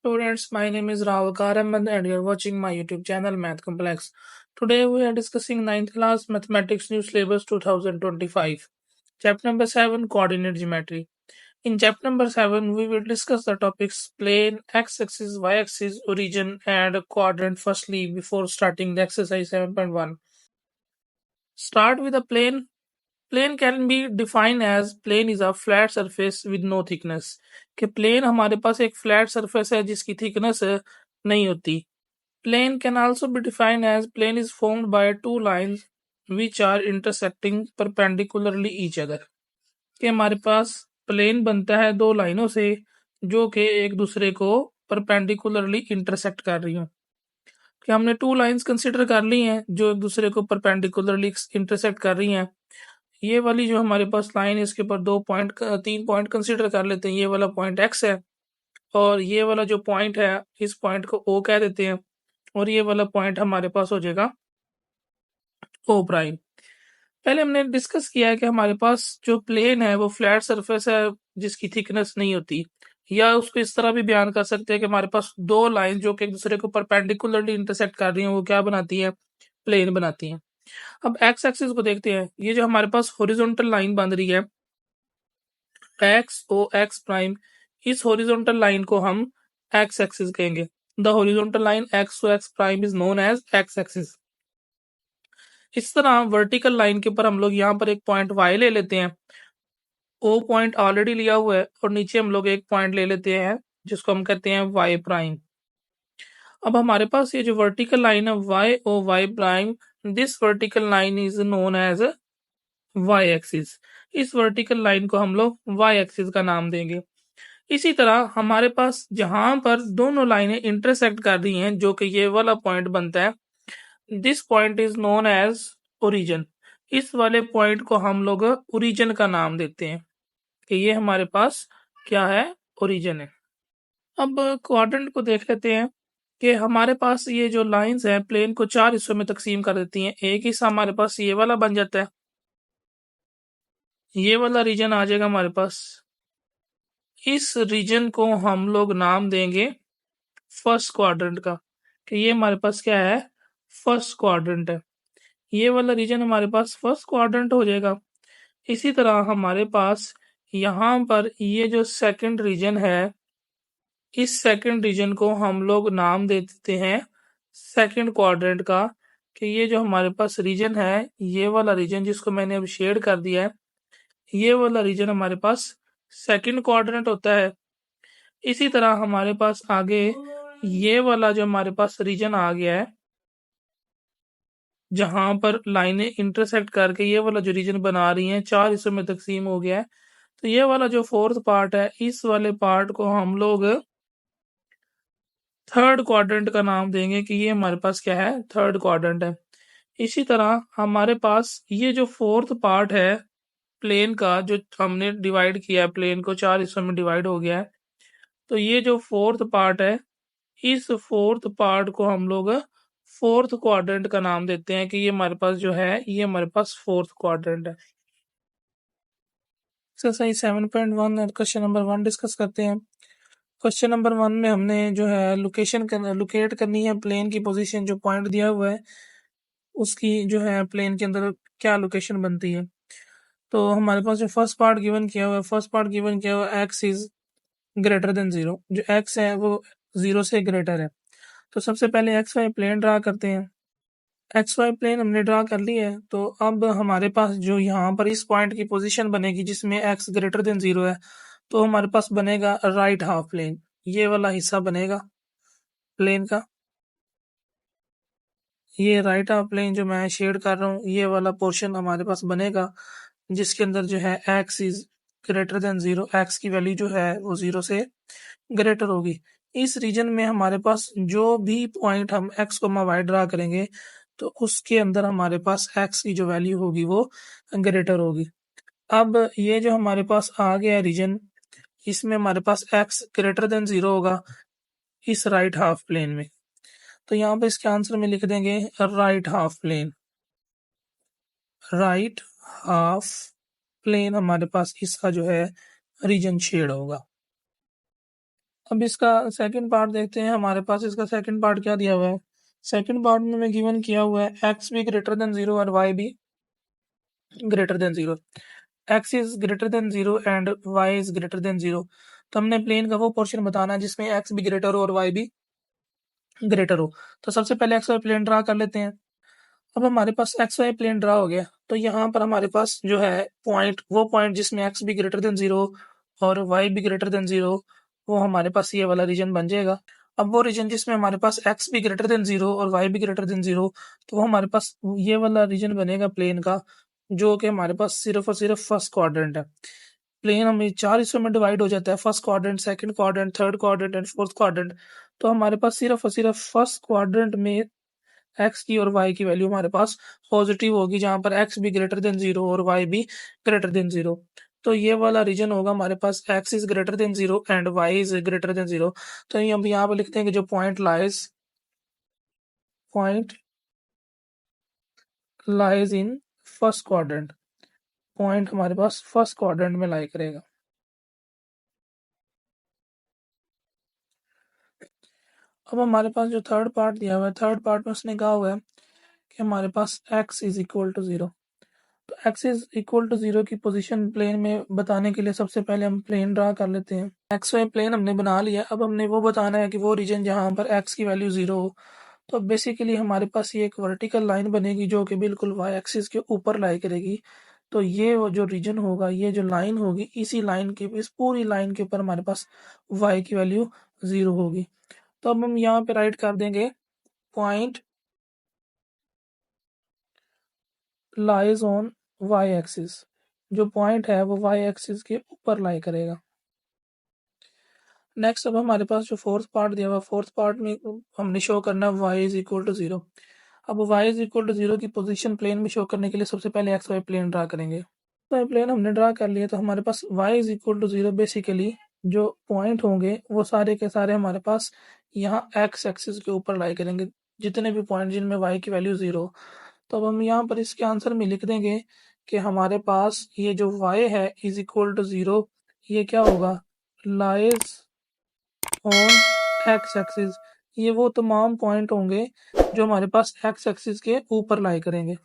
Students, my name is Rahul Karaman and you're watching my YouTube channel Math Complex. Today we are discussing 9th class Mathematics New Syllabus 2025. Chapter number 7 Coordinate Geometry. In chapter number 7 we will discuss the topics plane, x-axis, y-axis, origin and quadrant firstly before starting the exercise 7.1. Start with a plane. Plane can be define as plane is a flat surface with no thickness कि plane हमारे पास एक flat surface है जिसकी thickness नहीं होती. Plane can also be defined as plane is formed by two lines which are intersecting perpendicularly each other कि हमारे पास प्लेन बनता है दो लाइनों से जो कि एक दूसरे को परपेंडिकुलरली इंटरसेक्ट कर रही हूँ. कि हमने टू लाइंस कंसिडर कर ली हैं जो एक दूसरे को परपेंडिकुलरली इंटरसेक्ट कर रही हैं. ये वाली जो हमारे पास लाइन है इसके ऊपर 3 पॉइंट कंसिडर कर लेते हैं. ये वाला पॉइंट एक्स है और ये वाला जो पॉइंट है इस पॉइंट को ओ कह देते हैं और ये वाला पॉइंट हमारे पास हो जाएगा ओ प्राइम. पहले हमने डिस्कस किया है कि हमारे पास जो प्लेन है वो फ्लैट सरफेस है जिसकी थिकनेस नहीं होती, या उसको इस तरह भी बयान कर सकते हैं कि हमारे पास दो लाइन जो कि एक दूसरे को परपेंडिकुलरली इंटरसेक्ट कर रही हैं वो क्या बनाती हैं, प्लेन बनाती हैं. अब एक्स एक्सिस को देखते हैं. ये जो हमारे पास हॉरिजॉन्टल लाइन बन रही है एक्स ओ एक्स प्राइम, इस हॉरिजॉन्टल लाइन को हम एक्स एक्सिस कहेंगे. The horizontal line X O X prime is known as X axis. इस तरह वर्टिकल लाइन के ऊपर हम लोग यहाँ पर एक पॉइंट वाई ले लेते हैं. ओ पॉइंट ऑलरेडी लिया हुआ है और नीचे हम लोग एक पॉइंट ले लेते हैं जिसको हम कहते हैं वाई प्राइम. अब हमारे पास ये जो वर्टिकल लाइन है Y O Y prime, this vertical line is known as Y axis. इस वर्टिकल लाइन को हम लोग वाई एक्सिस का नाम देंगे. इसी तरह हमारे पास जहां पर दोनों लाइनें इंटरसेक्ट कर रही हैं जो कि ये वाला पॉइंट बनता है, this point is known as origin. इस वाले पॉइंट को हम लोग ओरिजिन का नाम देते हैं कि ये हमारे पास क्या है, ओरिजिन है. अब क्वाड्रेंट को देख लेते हैं कि हमारे पास ये जो लाइंस हैं प्लेन को चार हिस्सों में तकसीम कर देती हैं. एक हिस्सा हमारे पास ये वाला बन जाता है, ये वाला रीजन आ जाएगा हमारे पास. इस रीजन को हम लोग नाम देंगे फर्स्ट क्वाड्रेंट का कि ये हमारे पास क्या है, फर्स्ट क्वाड्रेंट है. ये वाला रीजन हमारे पास फर्स्ट क्वाड्रेंट हो जाएगा. इसी तरह हमारे पास यहाँ पर ये जो सेकंड रीजन है, इस सेकंड रीजन को हम लोग नाम दे देते हैं सेकंड क्वाड्रेंट का कि ये जो हमारे पास रीजन है, ये वाला रीजन जिसको मैंने अब शेड कर दिया है, ये वाला रीजन हमारे पास सेकंड क्वाड्रेंट होता है. इसी तरह हमारे पास आगे ये वाला जो हमारे पास रीजन आ गया है जहां पर लाइनें इंटरसेक्ट करके ये वाला जो रीजन बना रही हैं चार हिस्सों में तकसीम हो गया है. तो ये वाला जो फोर्थ पार्ट है इस वाले पार्ट को हम लोग थर्ड क्वाड्रेंट का नाम देंगे कि ये हमारे पास क्या है, थर्ड क्वाड्रेंट है. इसी तरह हमारे पास ये जो फोर्थ पार्ट है प्लेन का, जो हमने डिवाइड किया है, प्लेन को चार हिस्सों में डिवाइड हो गया है, तो ये जो फोर्थ पार्ट है इस फोर्थ पार्ट को हम लोग फोर्थ क्वाड्रेंट का नाम देते हैं कि ये हमारे पास जो है ये हमारे पास फोर्थ क्वाड्रेंट है. एक्सरसाइज 7.1 और क्वेश्चन नंबर 1 डिस्कस करते हैं. क्वेश्चन नंबर 1 में हमने जो है लोकेट करनी है प्लेन की पोजीशन. जो पॉइंट दिया हुआ है उसकी जो है प्लेन के अंदर क्या लोकेशन बनती है. तो हमारे पास जो फर्स्ट पार्ट गिवन किया हुआ है एक्स इज ग्रेटर देन 0. जो एक्स है वो 0 से ग्रेटर है. तो सबसे पहले एक्स वाई प्लेन ड्रा करते हैं. एक्स वाई प्लेन हमने ड्रा कर ली है. तो अब हमारे पास जो यहाँ पर इस पॉइंट की पोजीशन बनेगी जिसमें एक्स ग्रेटर देन 0 है, तो हमारे पास बनेगा राइट हाफ प्लेन. ये वाला हिस्सा बनेगा प्लेन का, ये राइट हाफ प्लेन जो मैं शेड कर रहा हूँ ये वाला पोर्शन हमारे पास बनेगा जिसके अंदर जो है x is greater than 0. X की वैल्यू जो है वो 0 से ग्रेटर होगी. इस रीजन में हमारे पास जो भी पॉइंट हम एक्स को वाई ड्रा करेंगे तो उसके अंदर हमारे पास एक्स की जो वैल्यू होगी वो ग्रेटर होगी. अब ये जो हमारे पास आ गया रीजन, इसमें हमारे पास एक्स ग्रेटर देन 0 होगा इस राइट हाफ प्लेन में. तो यहाँ पे इसके आंसर में लिख देंगे right half plane. Right half plane हमारे पास इसका जो है रीजन शेड होगा. अब इसका सेकंड पार्ट देखते हैं। हमारे पास इसका सेकंड पार्ट क्या दिया हुआ है। सेकंड पार्ट में गिवन किया हुआ है एक्स भी ग्रेटर देन 0 और वाई भी greater than 0। X is greater than 0 and Y is greater than 0। तो हमने प्लेन का वो पोर्शन बताना है जिसमें एक्स भी ग्रेटर हो और वाई भी ग्रेटर हो। तो सबसे पहले एक्स वाई प्लेन ड्रा कर लेते हैं। अब हमारे पास एक्स वाई प्लेन ड्रा हो गया, तो यहाँ पर हमारे पास जो है वो पॉइंट जिसमें एक्स भी ग्रेटर देन 0 और वाई भी ग्रेटर देन 0, वो हमारे पास ये वाला रीजन बन जाएगा। अब वो रीजन जिसमें हमारे पास एक्स भी ग्रेटर देन 0 और वाई भी ग्रेटर देन 0, तो वो हमारे पास ये वाला रीजन बनेगा प्लेन का, जो कि हमारे पास सिर्फ और सिर्फ फर्स्ट क्वाड्रेंट है। प्लेन हमें 4 हिस्सों में डिवाइड हो जाता है, first quadrant, second quadrant, third quadrant and fourth quadrant. तो हमारे पास सिर्फ और सिर्फ फर्स्ट क्वाड्रेंट में एक्स की और वाई की वैल्यू हमारे पास पॉजिटिव होगी, जहां पर एक्स भी ग्रेटर देन 0 और वाई भी ग्रेटर देन 0। तो ये वाला रीजन होगा हमारे पास x is greater than 0 and Y is greater than 0। तो ये हम यहाँ पर लिखते हैं कि जो point lies in first quadrant, point हमारे पास फर्स्ट क्वाड्रेंट में लाई करेगा। अब हमारे पास जो थर्ड पार्ट दिया हुआ है, थर्ड पार्ट में उसने कहा हुआ है कि हमारे पास x इज इक्वल टू 0। तो x इज इक्वल टू 0 की पोजीशन प्लेन में बताने के लिए सबसे पहले हम प्लेन ड्रा कर लेते हैं। एक्स वाई प्लेन हमने बना लिया। अब हमने वो बताना है कि वो रीजन जहाँ पर x की वैल्यू 0 हो। तो बेसिकली हमारे पास ये एक वर्टिकल लाइन बनेगी जो कि बिल्कुल y एक्सिस के ऊपर लाई करेगी। तो ये वो जो रीजन होगा, ये जो लाइन होगी, इसी लाइन के, इस पूरी लाइन के ऊपर हमारे पास y की वैल्यू 0 होगी। तो अब हम यहाँ पे राइट कर देंगे point lies on Y axis. जो पॉइंट है वो वाई एक्सिस के ऊपर लाई करेगा। नेक्स्ट अब हमारे पास जो फोर्थ पार्ट दिया हुआ, फोर्थ पार्ट में हमने शो करना है y इज इक्वल टू 0। अब y इज इक्वल टू 0 की पोजीशन प्लेन में शो करने के लिए सबसे पहले एक्स वाई प्लेन ड्रा करेंगे। वाई प्लेन हमने ड्रा कर लिया, तो हमारे पास y is equal to 0 basically जो पॉइंट होंगे वो सारे के सारे हमारे पास यहाँ x एक्सिस के ऊपर लाई करेंगे, जितने भी पॉइंट जिनमें y की वैल्यू 0। तो अब हम यहाँ पर इसके आंसर में लिख देंगे कि हमारे पास ये जो y है इज इक्वल टू 0, ये क्या होगा, लाइज ऑन एक्स एक्सिस। ये वो तमाम पॉइंट होंगे जो हमारे पास एक्स एक्सिस के ऊपर लाई करेंगे।